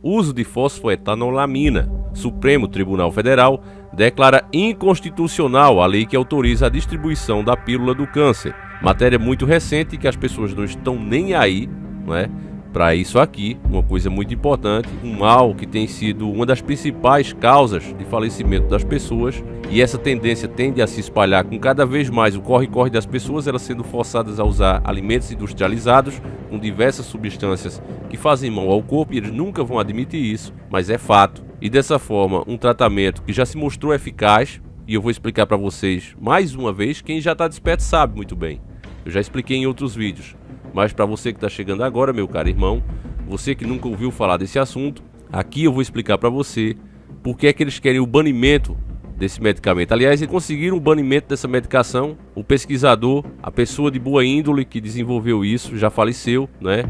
uso de fosfoetanolamina. Supremo Tribunal Federal declara inconstitucional a lei que autoriza a distribuição da pílula do câncer. Matéria muito recente que as pessoas não estão nem aí, não é? Para isso aqui, uma coisa muito importante, um mal que tem sido uma das principais causas de falecimento das pessoas, e essa tendência tende a se espalhar com cada vez mais o corre-corre das pessoas, elas sendo forçadas a usar alimentos industrializados com diversas substâncias que fazem mal ao corpo, e eles nunca vão admitir isso, mas é fato. E dessa forma, um tratamento que já se mostrou eficaz, e eu vou explicar para vocês mais uma vez, quem já está desperto sabe muito bem, eu já expliquei em outros vídeos. Mas para você que está chegando agora, meu caro irmão, você que nunca ouviu falar desse assunto, aqui eu vou explicar para você por que é que eles querem o banimento desse medicamento. Aliás, eles conseguiram o banimento dessa medicação. O pesquisador, a pessoa de boa índole que desenvolveu isso, já faleceu, né?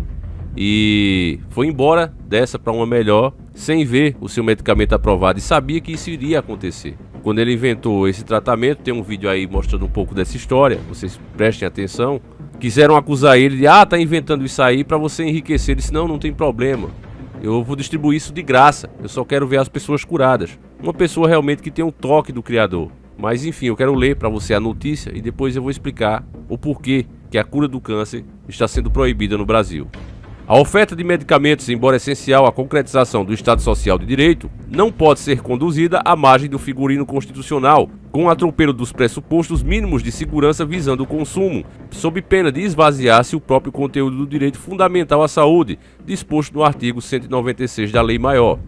E foi embora dessa para uma melhor, sem ver o seu medicamento aprovado, e sabia que isso iria acontecer. Quando ele inventou esse tratamento, tem um vídeo aí mostrando um pouco dessa história, vocês prestem atenção. Quiseram acusar ele de, tá inventando isso aí para você enriquecer. Ele disse, não tem problema, eu vou distribuir isso de graça, eu só quero ver as pessoas curadas. Uma pessoa realmente que tem um toque do Criador. Mas enfim, eu quero ler para você a notícia e depois eu vou explicar o porquê que a cura do câncer está sendo proibida no Brasil. A oferta de medicamentos, embora essencial à concretização do Estado Social de Direito, não pode ser conduzida à margem do figurino constitucional, com atropelo dos pressupostos mínimos de segurança visando o consumo, sob pena de esvaziar-se o próprio conteúdo do direito fundamental à saúde, disposto no artigo 196 da Lei Maior.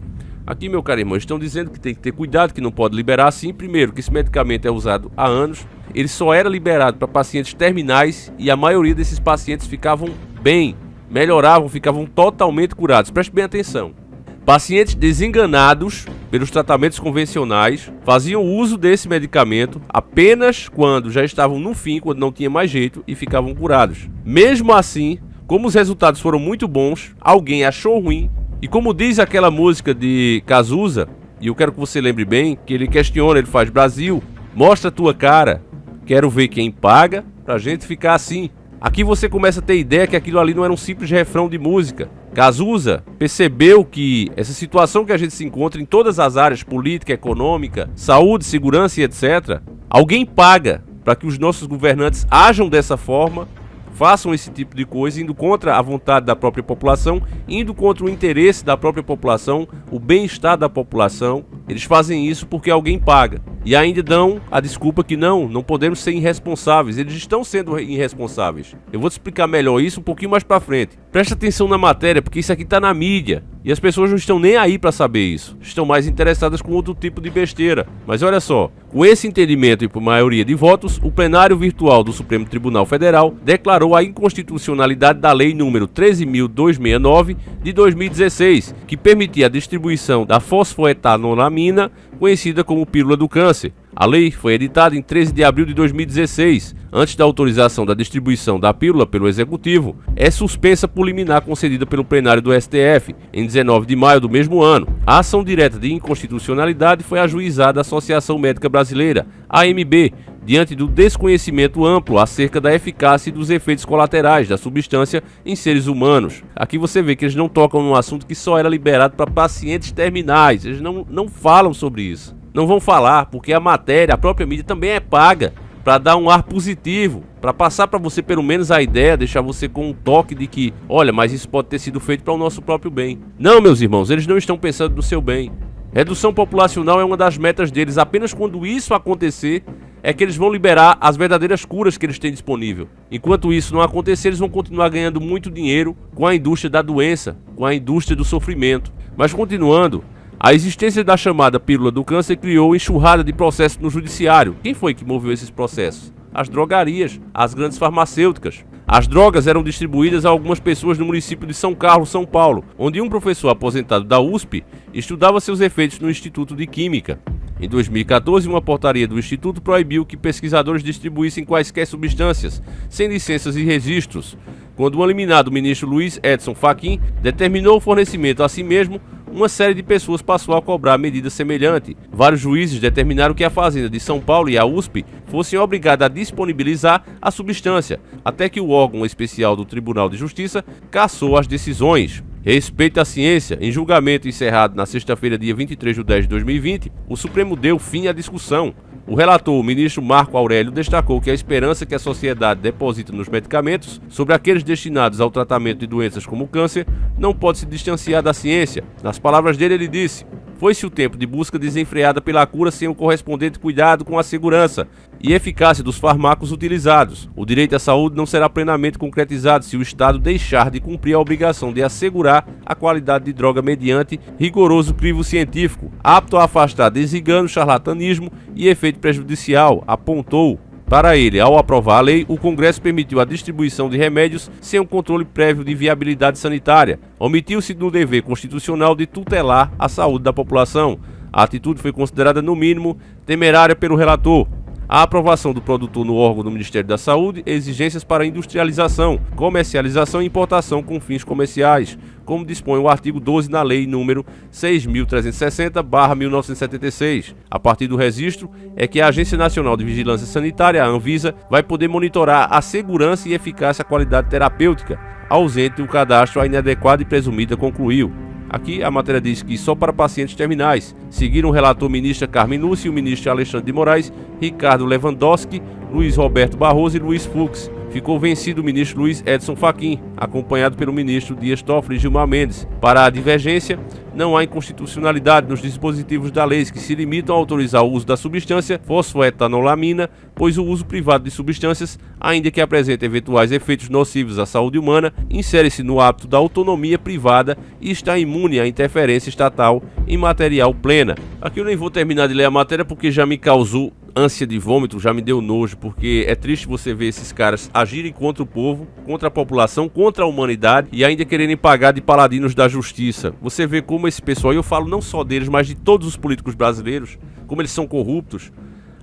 Aqui, meu caro irmão, estão dizendo que tem que ter cuidado, que não pode liberar assim. Primeiro, que esse medicamento é usado há anos, ele só era liberado para pacientes terminais e a maioria desses pacientes ficavam bem, melhoravam, ficavam totalmente curados. Preste bem atenção. Pacientes desenganados pelos tratamentos convencionais faziam uso desse medicamento apenas quando já estavam no fim, quando não tinha mais jeito, e ficavam curados. Mesmo assim, como os resultados foram muito bons, alguém achou ruim, e como diz aquela música de Cazuza, e eu quero que você lembre bem, que ele questiona, ele faz: Brasil, mostra a tua cara, quero ver quem paga pra gente ficar assim. Aqui você começa a ter ideia que aquilo ali não era um simples refrão de música. Cazuza percebeu que essa situação que a gente se encontra em todas as áreas, política, econômica, saúde, segurança e etc., alguém paga para que os nossos governantes ajam dessa forma, façam esse tipo de coisa, indo contra a vontade da própria população, indo contra o interesse da própria população, o bem-estar da população. Eles fazem isso porque alguém paga. E ainda dão a desculpa que não podemos ser irresponsáveis. Eles estão sendo irresponsáveis. Eu vou te explicar melhor isso um pouquinho mais pra frente. Presta atenção na matéria, porque isso aqui tá na mídia. E as pessoas não estão nem aí pra saber isso. Estão mais interessadas com outro tipo de besteira. Mas olha só, com esse entendimento e por maioria de votos, o plenário virtual do Supremo Tribunal Federal declarou a inconstitucionalidade da Lei número 13.269 de 2016, que permitia a distribuição da fosfoetanolamina, conhecida como pílula do câncer. A lei foi editada em 13 de abril de 2016. Antes da autorização da distribuição da pílula pelo Executivo, é suspensa por liminar concedida pelo plenário do STF em 19 de maio do mesmo ano. A ação direta de inconstitucionalidade foi ajuizada à Associação Médica Brasileira, AMB, diante do desconhecimento amplo acerca da eficácia e dos efeitos colaterais da substância em seres humanos. Aqui você vê que eles não tocam num assunto que só era liberado para pacientes terminais. Eles não falam sobre isso. Não vão falar, porque a matéria, a própria mídia também é paga para dar um ar positivo, para passar para você pelo menos a ideia, deixar você com um toque de que, olha, mas isso pode ter sido feito para o nosso próprio bem. Não, meus irmãos, eles não estão pensando no seu bem. Redução populacional é uma das metas deles. Apenas quando isso acontecer é que eles vão liberar as verdadeiras curas que eles têm disponível. Enquanto isso não acontecer, eles vão continuar ganhando muito dinheiro com a indústria da doença, com a indústria do sofrimento. Mas continuando, a existência da chamada pílula do câncer criou enxurrada de processos no judiciário. Quem foi que moveu esses processos? As drogarias, as grandes farmacêuticas. As drogas eram distribuídas a algumas pessoas no município de São Carlos, São Paulo, onde um professor aposentado da USP estudava seus efeitos no Instituto de Química. Em 2014, uma portaria do Instituto proibiu que pesquisadores distribuíssem quaisquer substâncias, sem licenças e registros. Quando um liminar do ministro Luiz Edson Fachin determinou o fornecimento a si mesmo, uma série de pessoas passou a cobrar medida semelhante. Vários juízes determinaram que a Fazenda de São Paulo e a USP fossem obrigadas a disponibilizar a substância, até que o órgão especial do Tribunal de Justiça cassou as decisões. Respeito à ciência. Em julgamento encerrado na sexta-feira, dia 23 de 10 de 2020, o Supremo deu fim à discussão. O relator, o ministro Marco Aurélio, destacou que a esperança que a sociedade deposita nos medicamentos, sobre aqueles destinados ao tratamento de doenças como o câncer, não pode se distanciar da ciência. Nas palavras dele, ele disse: foi-se o tempo de busca desenfreada pela cura sem o correspondente cuidado com a segurança e eficácia dos fármacos utilizados. O direito à saúde não será plenamente concretizado se o Estado deixar de cumprir a obrigação de assegurar a qualidade de droga mediante rigoroso crivo científico, apto a afastar desengano, charlatanismo e efeito prejudicial, apontou. Para ele, ao aprovar a lei, o Congresso permitiu a distribuição de remédios sem um controle prévio de viabilidade sanitária. Omitiu-se do dever constitucional de tutelar a saúde da população. A atitude foi considerada, no mínimo, temerária pelo relator. A aprovação do produtor no órgão do Ministério da Saúde, exigências para industrialização, comercialização e importação com fins comerciais, como dispõe o artigo 12 na Lei nº 6.360/1976. A partir do registro é que a Agência Nacional de Vigilância Sanitária, a Anvisa, vai poder monitorar a segurança e eficácia da qualidade terapêutica. Ausente o cadastro, a inadequada e presumida concluiu. Aqui a matéria diz que só para pacientes terminais. Seguiram o relator ministra Carmen Lúcia e o ministro Alexandre de Moraes, Ricardo Lewandowski, Luiz Roberto Barroso e Luiz Fux. Ficou vencido o ministro Luiz Edson Fachin, acompanhado pelo ministro Dias Toffoli e Gilmar Mendes. Para a divergência, não há inconstitucionalidade nos dispositivos da lei que se limitam a autorizar o uso da substância fosfoetanolamina, pois o uso privado de substâncias, ainda que apresente eventuais efeitos nocivos à saúde humana, insere-se no âmbito da autonomia privada e está imune à interferência estatal em material plena. Aqui eu nem vou terminar de ler a matéria porque já me causou ânsia de vômito, já me deu nojo, porque é triste você ver esses caras agirem contra o povo, contra a população, contra a humanidade e ainda quererem pagar de paladinos da justiça. Você vê como esse pessoal, e eu falo não só deles, mas de todos os políticos brasileiros, como eles são corruptos.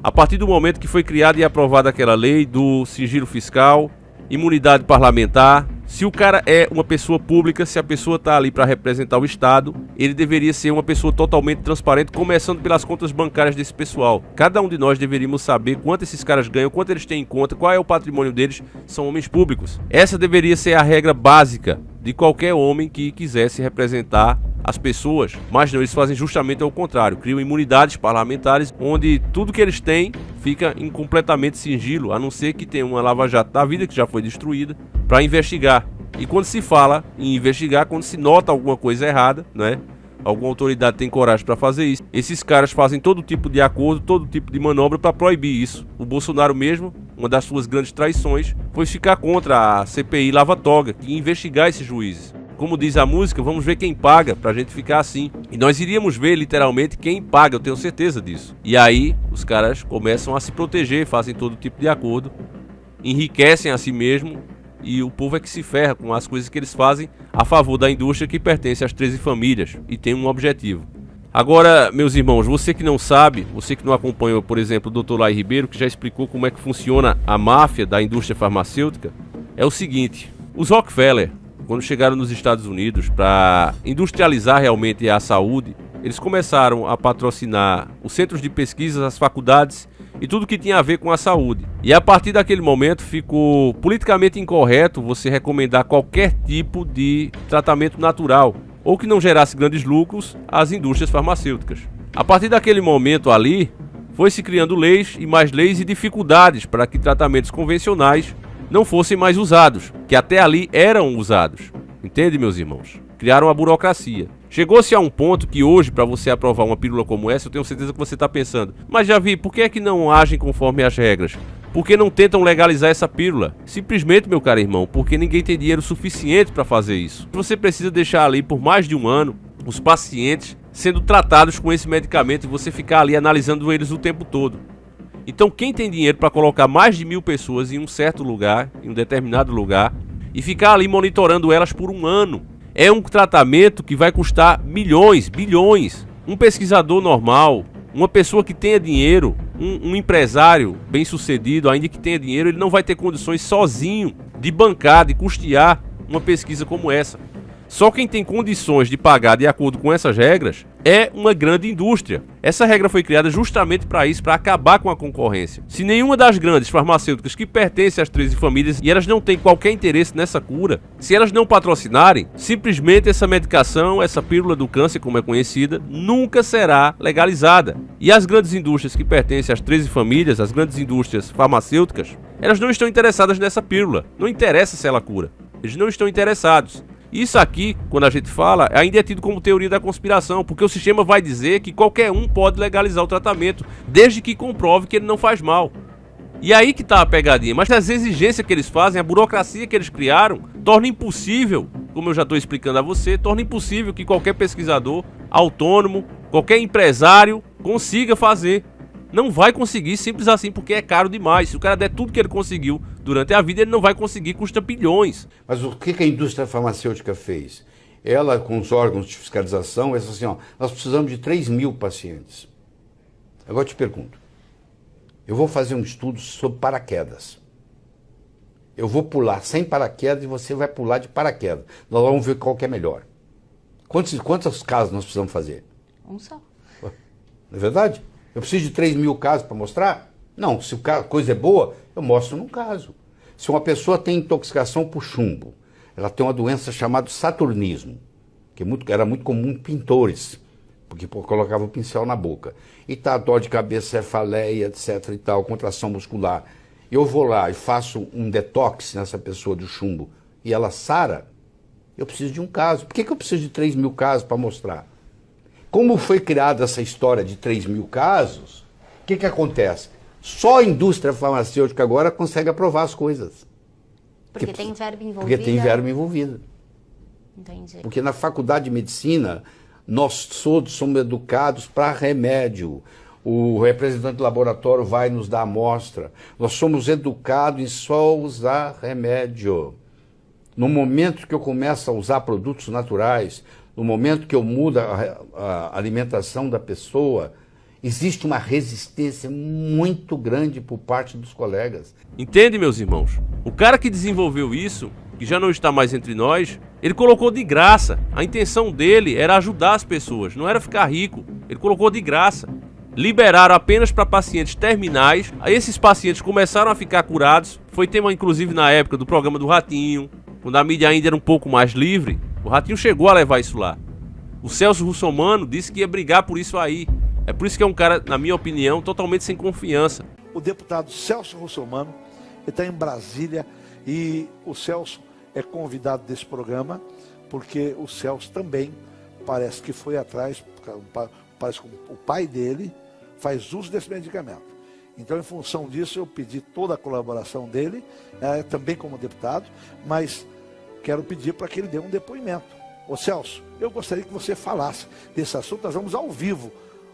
A partir do momento que foi criada e aprovada aquela lei do sigilo fiscal, imunidade parlamentar, se o cara é uma pessoa pública, se a pessoa está ali para representar o Estado, ele deveria ser uma pessoa totalmente transparente, começando pelas contas bancárias desse pessoal. Cada um de nós deveríamos saber quanto esses caras ganham, quanto eles têm em conta, qual é o patrimônio deles, são homens públicos. Essa deveria ser a regra básica de qualquer homem que quisesse representar as pessoas, mas não, eles fazem justamente ao contrário, criam imunidades parlamentares onde tudo que eles têm fica em completamente sigilo, a não ser que tenha uma lava-jato da vida que já foi destruída para investigar. E quando se fala em investigar, quando se nota alguma coisa errada, né? Alguma autoridade tem coragem para fazer isso, esses caras fazem todo tipo de acordo, todo tipo de manobra para proibir isso. O Bolsonaro mesmo, uma das suas grandes traições, foi ficar contra a CPI Lava Toga e investigar esses juízes. Como diz a música, vamos ver quem paga pra gente ficar assim. E nós iríamos ver literalmente quem paga, eu tenho certeza disso. E aí os caras começam a se proteger, fazem todo tipo de acordo, enriquecem a si mesmo e o povo é que se ferra com as coisas que eles fazem a favor da indústria que pertence às 13 famílias e tem um objetivo. Agora, meus irmãos, você que não sabe, você que não acompanhou, por exemplo, o Dr. Lai Ribeiro, que já explicou como é que funciona a máfia da indústria farmacêutica, é o seguinte: os Rockefeller, quando chegaram nos Estados Unidos para industrializar realmente a saúde, eles começaram a patrocinar os centros de pesquisa, as faculdades e tudo que tinha a ver com a saúde. E a partir daquele momento ficou politicamente incorreto você recomendar qualquer tipo de tratamento natural ou que não gerasse grandes lucros às indústrias farmacêuticas. A partir daquele momento ali, foi se criando leis e dificuldades para que tratamentos convencionais não fossem mais usados, que até ali eram usados. Entende, meus irmãos? Criaram a burocracia. Chegou-se a um ponto que hoje, para você aprovar uma pílula como essa, eu tenho certeza que você está pensando: mas Javi, por que é que não agem conforme as regras? Por que não tentam legalizar essa pílula? Simplesmente, meu caro irmão, porque ninguém tem dinheiro suficiente para fazer isso. Você precisa deixar ali por mais de um ano os pacientes sendo tratados com esse medicamento e você ficar ali analisando eles o tempo todo. Então quem tem dinheiro para colocar mais de 1000 pessoas em um certo lugar, em um determinado lugar, e ficar ali monitorando elas por um ano, é um tratamento que vai custar milhões, bilhões. Um pesquisador normal, uma pessoa que tenha dinheiro, um empresário bem sucedido, ainda que tenha dinheiro, ele não vai ter condições sozinho de bancar, de custear uma pesquisa como essa. Só quem tem condições de pagar de acordo com essas regras é uma grande indústria. Essa regra foi criada justamente para isso, para acabar com a concorrência. Se nenhuma das grandes farmacêuticas que pertencem às 13 famílias e elas não têm qualquer interesse nessa cura, se elas não patrocinarem, simplesmente essa medicação, essa pílula do câncer, como é conhecida, nunca será legalizada. E as grandes indústrias que pertencem às 13 famílias, as grandes indústrias farmacêuticas, elas não estão interessadas nessa pílula. Não interessa se ela cura. Eles não estão interessados. Isso aqui, quando a gente fala, ainda é tido como teoria da conspiração, porque o sistema vai dizer que qualquer um pode legalizar o tratamento, desde que comprove que ele não faz mal. E aí que está a pegadinha, mas as exigências que eles fazem, a burocracia que eles criaram, torna impossível, como eu já estou explicando a você, torna impossível que qualquer pesquisador autônomo, qualquer empresário consiga fazer. Não vai conseguir simples assim, porque é caro demais. Se o cara der tudo que ele conseguiu durante a vida, ele não vai conseguir, custa bilhões. Mas o que a indústria farmacêutica fez? Ela, com os órgãos de fiscalização, ela disse assim, ó, nós precisamos de 3.000 pacientes. Agora eu te pergunto, eu vou fazer um estudo sobre paraquedas. Eu vou pular sem paraquedas e você vai pular de paraquedas. Nós vamos ver qual que é melhor. Quantos casos nós precisamos fazer? Um só. Não é verdade? Eu preciso de 3.000 casos para mostrar? Não, se a coisa é boa, eu mostro num caso. Se uma pessoa tem intoxicação por chumbo, ela tem uma doença chamada saturnismo, que era muito comum em pintores, porque colocavam o pincel na boca. E tá dor de cabeça, cefaleia, etc. e tal, contração muscular. Eu vou lá e faço um detox nessa pessoa do chumbo e ela sara, eu preciso de um caso. Por que eu preciso de 3.000 casos para mostrar? Como foi criada essa história de 3.000 casos, o que acontece? Só a indústria farmacêutica agora consegue aprovar as coisas. Porque tem verba envolvida? Porque tem verba envolvida. Entendi. Porque na faculdade de medicina, nós todos somos educados para remédio. O representante do laboratório vai nos dar amostra. Nós somos educados em só usar remédio. No momento que eu começo a usar produtos naturais, no momento que eu mudo a alimentação da pessoa, existe uma resistência muito grande por parte dos colegas. Entende, meus irmãos? O cara que desenvolveu isso, que já não está mais entre nós, ele colocou de graça. A intenção dele era ajudar as pessoas, não era ficar rico. Ele colocou de graça. Liberaram apenas para pacientes terminais. Aí esses pacientes começaram a ficar curados. Foi tema, inclusive, na época do programa do Ratinho, quando a mídia ainda era um pouco mais livre. O Ratinho chegou a levar isso lá. O Celso Russomano disse que ia brigar por isso aí. É por isso que é um cara, na minha opinião, totalmente sem confiança. O deputado Celso Russomano está em Brasília e o Celso é convidado desse programa porque o Celso também parece que foi atrás, parece que o pai dele faz uso desse medicamento. Então, em função disso, eu pedi toda a colaboração dele, também como deputado, mas quero pedir para que ele dê um depoimento. Ô Celso, eu gostaria que você falasse desse assunto, nós vamos ao vivo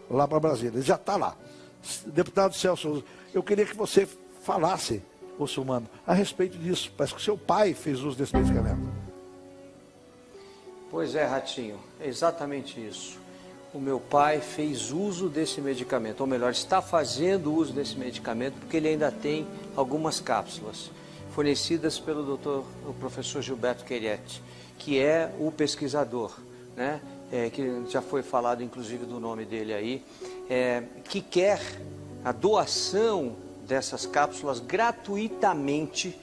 lá para Brasília, ele já está lá. Deputado Celso, eu queria que você falasse, Russomano, a respeito disso. Parece que seu pai fez uso desse medicamento. Pois é, Ratinho, é exatamente isso. O meu pai fez uso desse medicamento, ou melhor, está fazendo uso desse medicamento, porque ele ainda tem algumas cápsulas fornecidas pelo o professor Gilberto Queirete, que é o pesquisador, né? Que já foi falado inclusive do nome dele aí, que quer a doação dessas cápsulas gratuitamente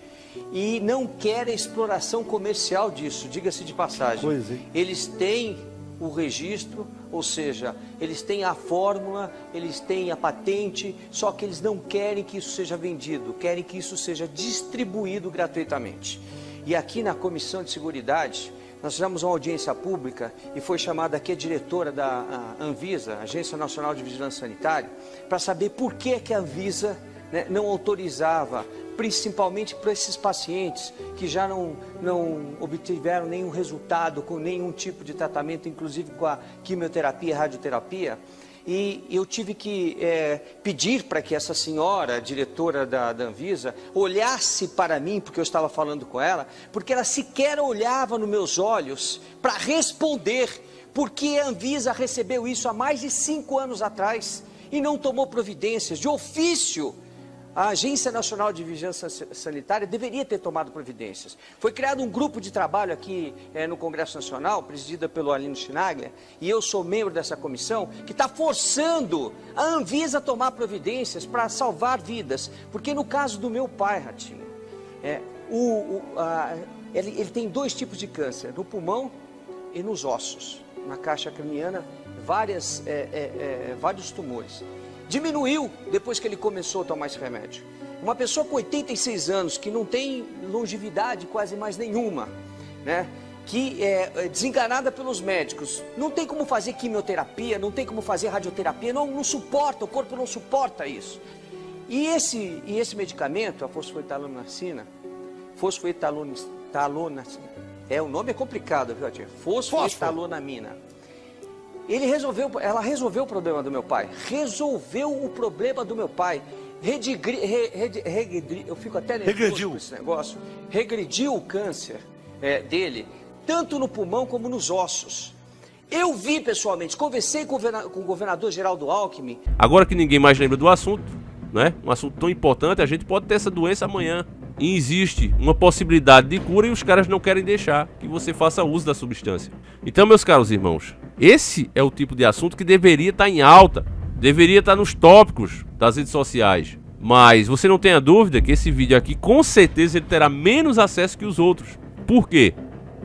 e não quer a exploração comercial disso, diga-se de passagem. Eles têm o registro, ou seja, eles têm a fórmula, eles têm a patente, só que eles não querem que isso seja vendido, querem que isso seja distribuído gratuitamente. E aqui na Comissão de Seguridade, nós fizemos uma audiência pública e foi chamada aqui a diretora da Anvisa, Agência Nacional de Vigilância Sanitária, para saber por que a Anvisa, né, não autorizava, principalmente para esses pacientes que já não obtiveram nenhum resultado com nenhum tipo de tratamento, inclusive com a quimioterapia e radioterapia. E eu tive que pedir para que essa senhora, diretora da Anvisa, olhasse para mim, porque eu estava falando com ela, porque ela sequer olhava nos meus olhos para responder, porque a Anvisa recebeu isso há mais de 5 anos atrás e não tomou providências. De ofício, a Agência Nacional de Vigilância Sanitária deveria ter tomado providências. Foi criado um grupo de trabalho aqui no Congresso Nacional, presidida pelo Arlindo Chinaglia, e eu sou membro dessa comissão, que está forçando a Anvisa a tomar providências para salvar vidas. Porque no caso do meu pai, Ratinho, ele tem 2 tipos de câncer, no pulmão e nos ossos. Na caixa craniana, vários tumores. Diminuiu depois que ele começou a tomar esse remédio. Uma pessoa com 86 anos, que não tem longevidade quase mais nenhuma, né? Que é desenganada pelos médicos, não tem como fazer quimioterapia, não tem como fazer radioterapia, não suporta, o corpo não suporta isso. E esse medicamento, a fosfoetalonacina, o nome é complicado, viu, tia? Fosfoetalonamina. Ela resolveu o problema do meu pai. Eu fico até nervoso com esse negócio. Regrediu o câncer dele, tanto no pulmão como nos ossos. Eu vi pessoalmente, conversei com o governador Geraldo Alckmin. Agora que ninguém mais lembra do assunto, né? Um assunto tão importante, a gente pode ter essa doença amanhã. E existe uma possibilidade de cura e os caras não querem deixar que você faça uso da substância. Então, meus caros irmãos, esse é o tipo de assunto que deveria estar em alta, deveria estar nos tópicos das redes sociais. Mas você não tenha dúvida que esse vídeo aqui, com certeza, ele terá menos acesso que os outros. Por quê?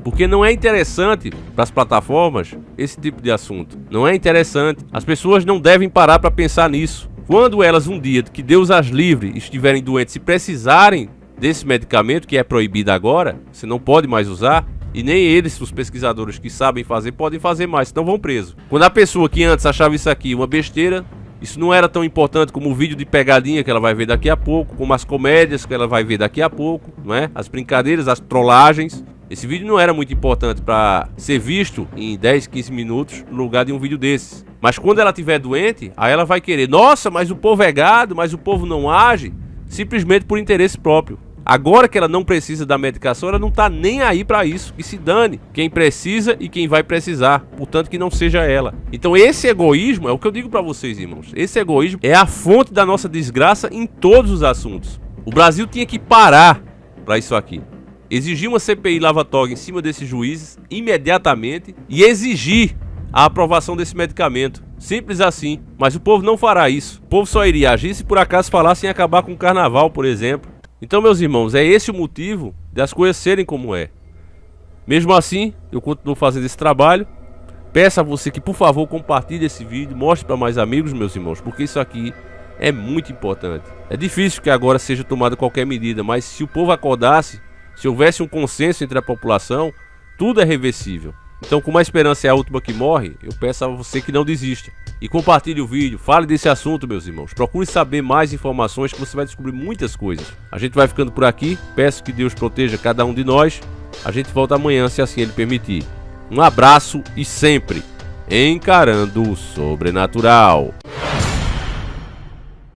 Porque não é interessante para as plataformas esse tipo de assunto. Não é interessante. As pessoas não devem parar para pensar nisso. Quando elas um dia, que Deus as livre, estiverem doentes e precisarem desse medicamento, que é proibido agora, você não pode mais usar, e nem eles, os pesquisadores que sabem fazer, podem fazer mais, senão vão preso. Quando a pessoa que antes achava isso aqui uma besteira, isso não era tão importante como o vídeo de pegadinha que ela vai ver daqui a pouco, como as comédias que ela vai ver daqui a pouco, não é? As brincadeiras, as trollagens. Esse vídeo não era muito importante para ser visto em 10, 15 minutos no lugar de um vídeo desses. Mas quando ela estiver doente, aí ela vai querer, nossa, mas o povo é gado, mas o povo não age, simplesmente por interesse próprio. Agora que ela não precisa da medicação, ela não tá nem aí para isso, que se dane quem precisa e quem vai precisar, portanto que não seja ela. Então esse egoísmo, é o que eu digo para vocês, irmãos, esse egoísmo é a fonte da nossa desgraça em todos os assuntos. O Brasil tinha que parar para isso aqui, exigir uma CPI lava-toga em cima desses juízes imediatamente e exigir a aprovação desse medicamento. Simples assim, mas o povo não fará isso. O povo só iria agir se por acaso falassem em acabar com o carnaval, por exemplo. Então, meus irmãos, é esse o motivo das coisas serem como é. Mesmo assim, eu continuo fazendo esse trabalho. Peço a você que, por favor, compartilhe esse vídeo, mostre para mais amigos, meus irmãos, porque isso aqui é muito importante. É difícil que agora seja tomada qualquer medida, mas se o povo acordasse, se houvesse um consenso entre a população, tudo é reversível. Então, como a esperança é a última que morre, eu peço a você que não desista. E compartilhe o vídeo, fale desse assunto, meus irmãos. Procure saber mais informações que você vai descobrir muitas coisas. A gente vai ficando por aqui, peço que Deus proteja cada um de nós. A gente volta amanhã, se assim Ele permitir. Um abraço e sempre encarando o sobrenatural.